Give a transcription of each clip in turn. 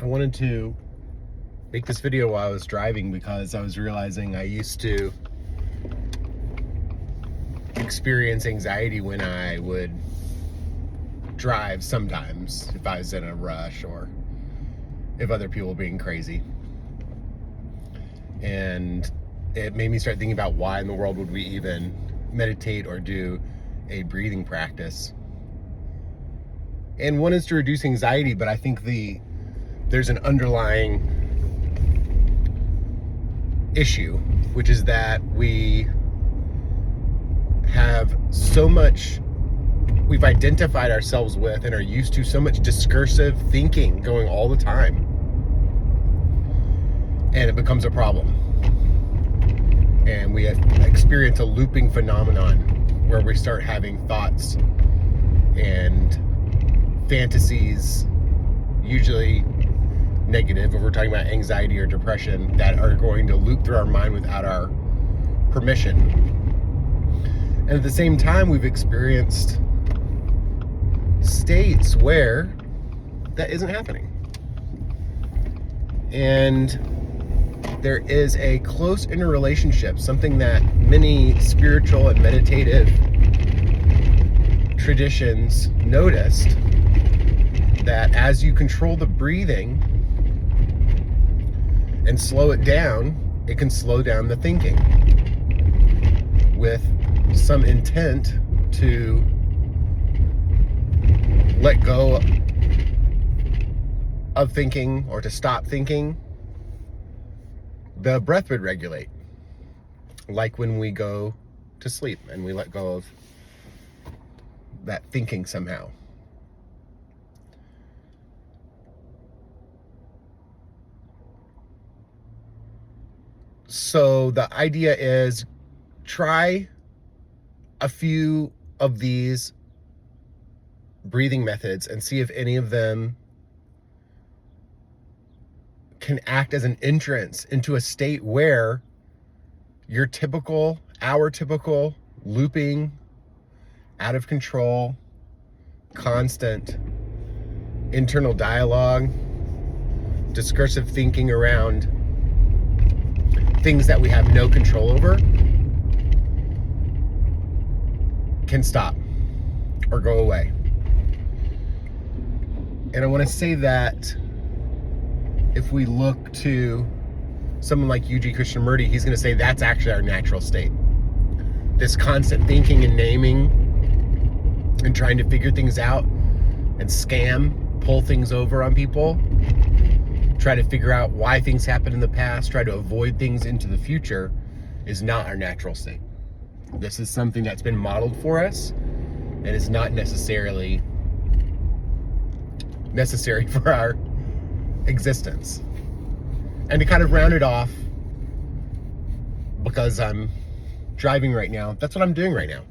I wanted to make this video while I was driving because I was realizing I used to experience anxiety when I would drive sometimes, if I was in a rush or if other people were being crazy. And it made me start thinking about why in the world would we even meditate or do a breathing practice. And one is to reduce anxiety, but I think there's an underlying issue, which is that we have we've identified ourselves with and are used to so much discursive thinking going all the time, and it becomes a problem. And we experience a looping phenomenon where we start having thoughts and fantasies, usually negative, if we're talking about anxiety or depression, that are going to loop through our mind without our permission. And at the same time, we've experienced states where that isn't happening. And there is a close interrelationship, something that many spiritual and meditative traditions noticed, that as you control the breathing and slow it down, it can slow down the thinking with some intent to let go of thinking or to stop thinking. The breath would regulate, like when we go to sleep and we let go of that thinking somehow. So the idea is, try a few of these breathing methods and see if any of them can act as an entrance into a state where our typical looping, out of control, constant internal dialogue, discursive thinking around things that we have no control over can stop or go away. And I want to say that if we look to someone like U.G. Krishnamurti, he's going to say that's actually our natural state. This constant thinking and naming and trying to figure things out and pull things over on people, try to figure out why things happened in the past, try to avoid things into the future, is not our natural state. This is something that's been modeled for us and is not necessarily necessary for our existence. And to kind of round it off, because I'm driving right now, that's what I'm doing right now.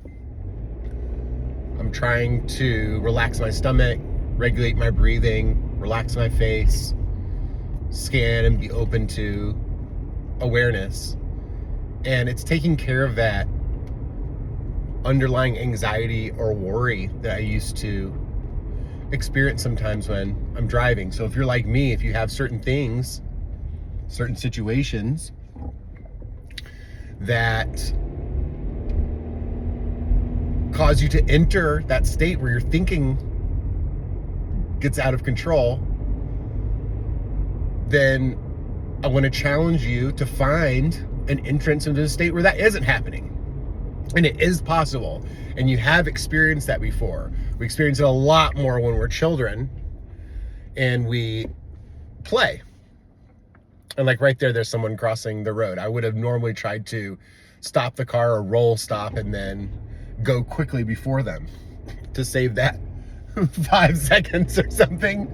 I'm trying to relax my stomach, regulate my breathing, relax my face, scan and be open to awareness. And it's taking care of that underlying anxiety or worry that I used to experience sometimes when I'm driving. So if you're like me, if you have certain things, certain situations that cause you to enter that state where your thinking gets out of control, then I want to challenge you to find an entrance into the state where that isn't happening. And it is possible. And you have experienced that before. We experience it a lot more when we're children and we play. And like right there's someone crossing the road. I would have normally tried to stop the car or roll stop and then go quickly before them to save that 5 seconds or something.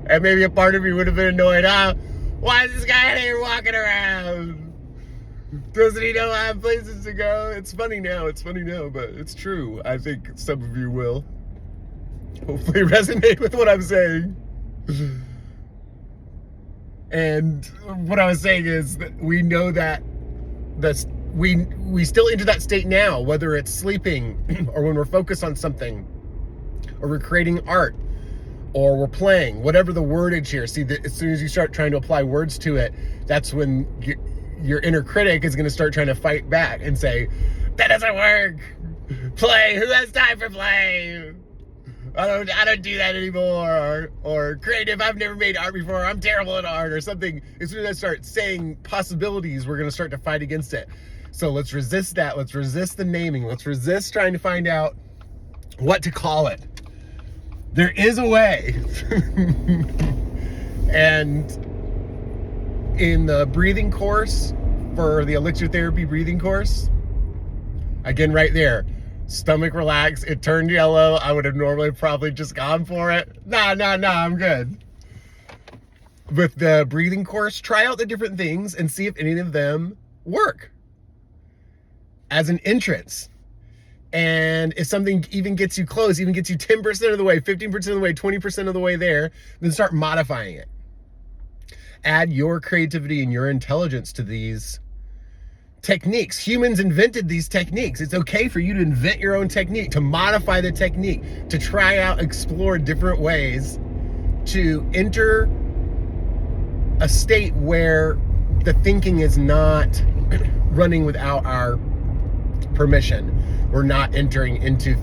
And maybe a part of me would have been annoyed. Why is this guy out here walking around? Doesn't he know I have places to go? It's funny now, but it's true. I think some of you will hopefully resonate with what I'm saying. And what I was saying is that we know that we still enter that state now, whether it's sleeping or when we're focused on something or we're creating art or we're playing, whatever the wordage here. See, as soon as you start trying to apply words to it, that's when your inner critic is going to start trying to fight back and say, that doesn't work. Play. Who has time for play? I don't do that anymore. Or creative. I've never made art before. I'm terrible at art or something. As soon as I start saying possibilities, we're going to start to fight against it. So let's resist that. Let's resist the naming. Let's resist trying to find out what to call it. There is a way. And in the breathing course, for the Elixir Therapy breathing course, again, right there, stomach relax, it turned yellow. I would have normally probably just gone for it. Nah, I'm good. With the breathing course, try out the different things and see if any of them work as an entrance. And if something even gets you close, even gets you 10% of the way, 15% of the way, 20% of the way there, then start modifying it. Add your creativity and your intelligence to these techniques. Humans invented these techniques. It's okay for you to invent your own technique, to modify the technique, to try out, explore different ways to enter a state where the thinking is not running without our permission. We're not entering into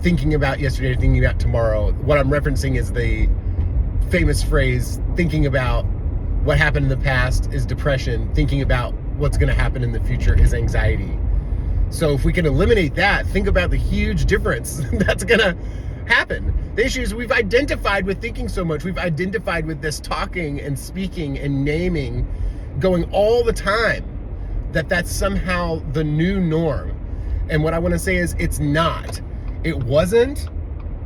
thinking about yesterday, thinking about tomorrow. What I'm referencing is the famous phrase, thinking about what happened in the past is depression. Thinking about what's going to happen in the future is anxiety. So if we can eliminate that, think about the huge difference that's going to happen. The issues we've identified with thinking so much. We've identified with this talking and speaking and naming going all the time, that's somehow the new norm. And what I want to say is it's not. It wasn't,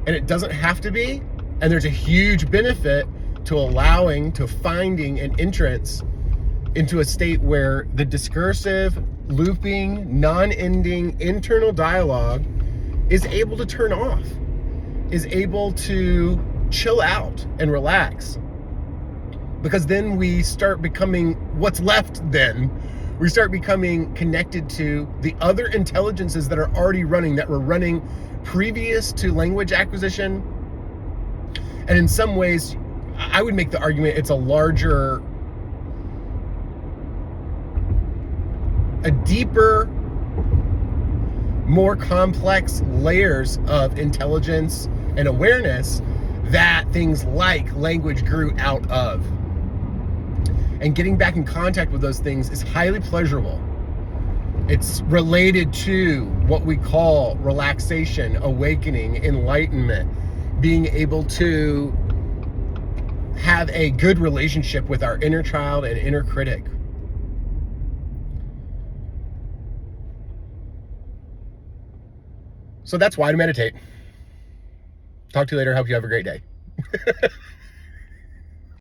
and it doesn't have to be. And there's a huge benefit to finding an entrance into a state where the discursive, looping, non-ending internal dialogue is able to turn off, is able to chill out and relax. Because then we start becoming what's left then. We start becoming connected to the other intelligences that are already running, that were running previous to language acquisition. And in some ways, I would make the argument it's a deeper, more complex layers of intelligence and awareness that things like language grew out of. And getting back in contact with those things is highly pleasurable. It's related to what we call relaxation, awakening, enlightenment, being able to have a good relationship with our inner child and inner critic. So that's why to meditate. Talk to you later. Hope you have a great day.